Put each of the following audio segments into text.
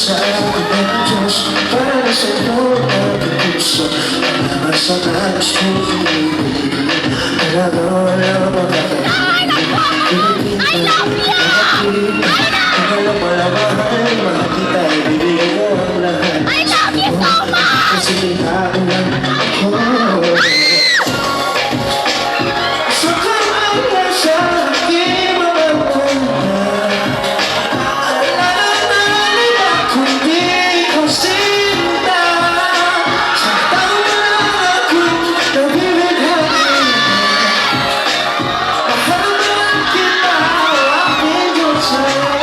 sa akin ng Diyos para sa iyo ang puso para sa nais kong pinipili alam mo I love you! makakita ibibigay ko ang lahat I love you so much! kasi tao lang ako so kung ang nasa aking mga punta alalala kundi ko sinta sa taong na ako'y nabibighani mahal naman kita aking Diyos sa'yo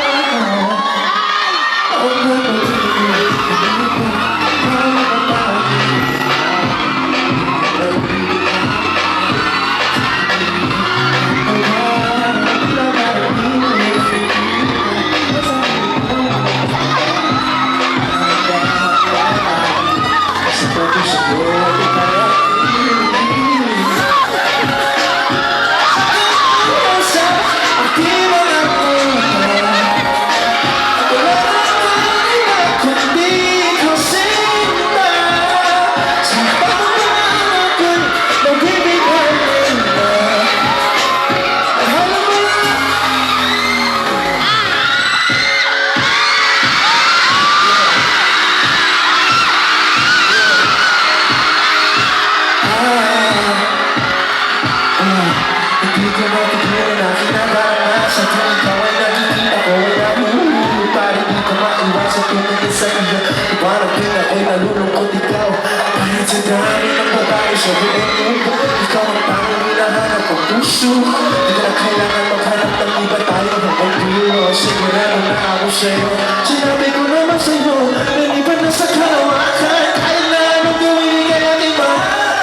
Hindi ko matigilan na kinadarama sa tuwing ikaw ay nakikita ko ay nahuhuli para di ko maiwas at tumingin sa iyo parang din ako'y nalulungkot ikaw kahit sa dami ng babae sa buong mundo ikaw ang tanging hinahanap ang puso di ko na kailangan maghanap ng iba tayo hanggang dulo sigurado na ako sa'yo sinabi ko naman sa'yo naliban na sa kalawakan kahit na anong gawin kaya iba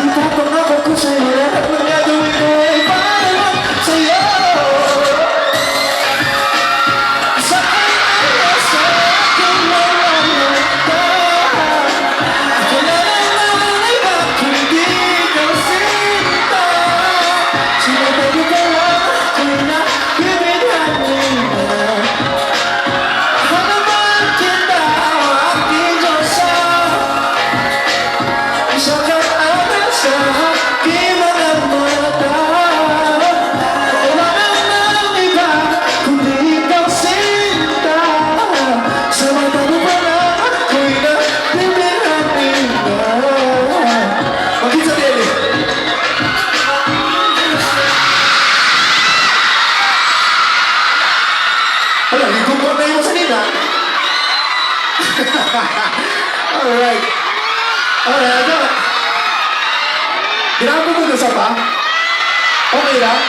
ipapangako ko sa'yo lahat ng gagawin ko ay Alright. Alright, ano? Ginagawa mo na sa pa? Okay lang?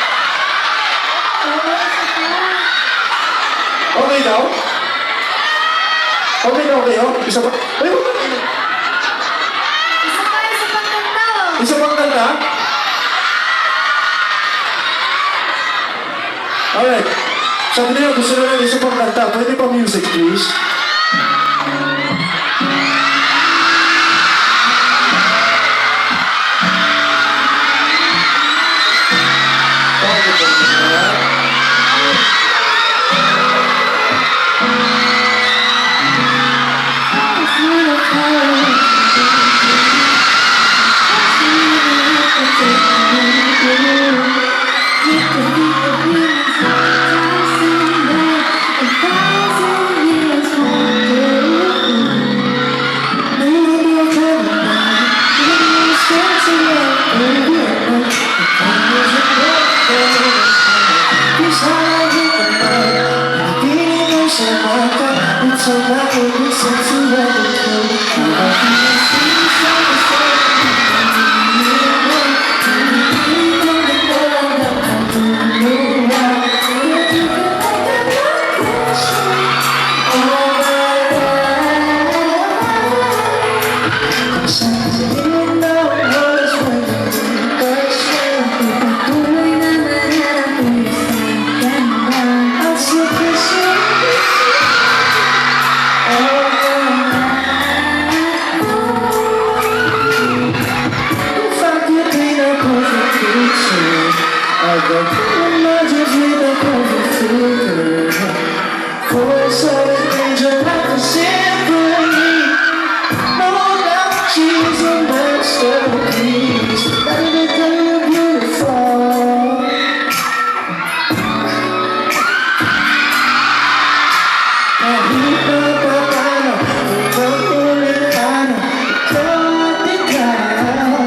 Okay daw? Okay daw kayo? Isa pa? Ay, Isa pang kanta oh. isa pang kanta? Alright. Sabi nila gusto na ng isa pang kanta. Pwede pa music, please? So that we can sit together Oh Kahit na paano, magulit ka na, ikaw at ikaw.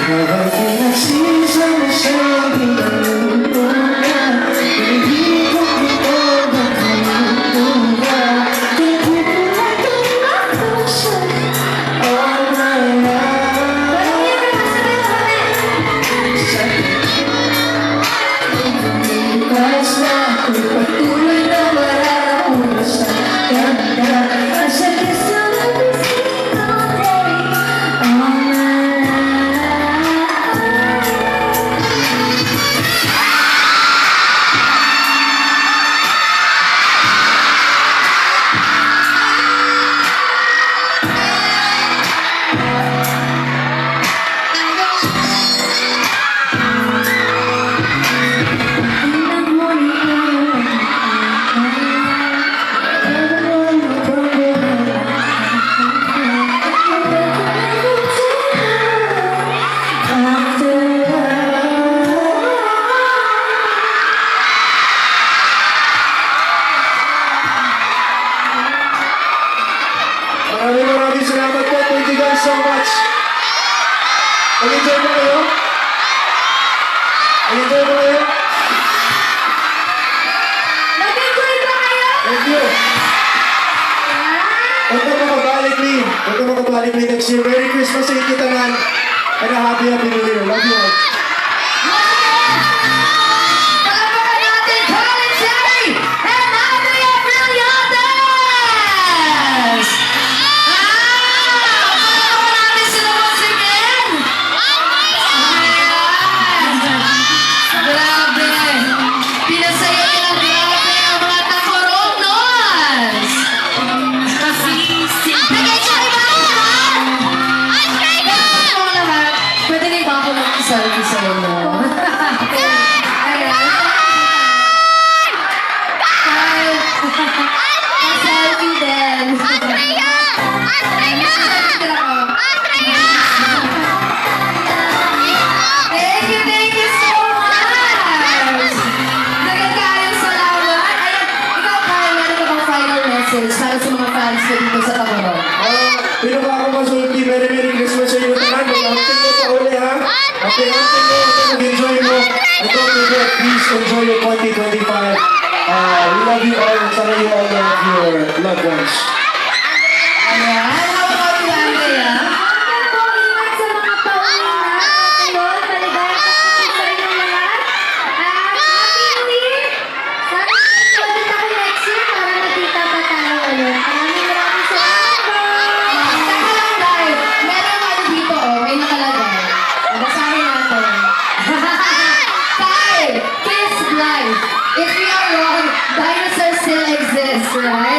Habang pinagsisa mo siyang pinanunungan, hindi ko pinagkakalungan. Hindi ko nagkakala siya, all my life. Likas na ako'y patuloy na mararapunan sa ganda. Nasa kesa na bisita all my Maraming salamat po. Thank you guys so much. Nag-enjoy ba kayo? Nag-enjoy ba kayo? Nag-enjoy ba kayo? Thank you. Huwag na makabalik me. Huwag na makabalik me next year. Merry Christmas sa inyo tanan. And a happy New Year. Love you all. Palakpakan natin, Colin Cherry and Andrea Brillantes! Palakpakan natin sila once again! Ayan! Grabe! Pinasaya nila grabe ang mga takoronos! Nag-enjoy ba kayo, ha? Ito mo lahat, pwede rin ba ako mag-selfie sa inyo? Ayan. Selfie din. Andrea! Andrea! Thank you so much! Nagkakaroon salamat. Ayan, ikaw Kyle, meron ka bang final message para sa mga fans ko dito sa Tacoron? Pinaka ako masulti. Merry Christmas sa inyo tanan. Mag-hunting mo pa uli ha. After hunting mo, mag-enjoy mo. And don't forget, please enjoy your 2025. We love you all. Sana you all love your loved ones. Ayan, how about you, Andrea? Ingat po, ingat sa mga pauwi na. Ngayon, maligayang Christmas sa inyong lahat. Happy New Year! Sana ulit ako next year para makita pa tayo ulit. Maraming salamat po! Teka lang, Dai. Meron ano dito, oh, may nakalagay. Basahin natin. Kyle, kiss life. If we are wrong, dinosaurs still exist, right?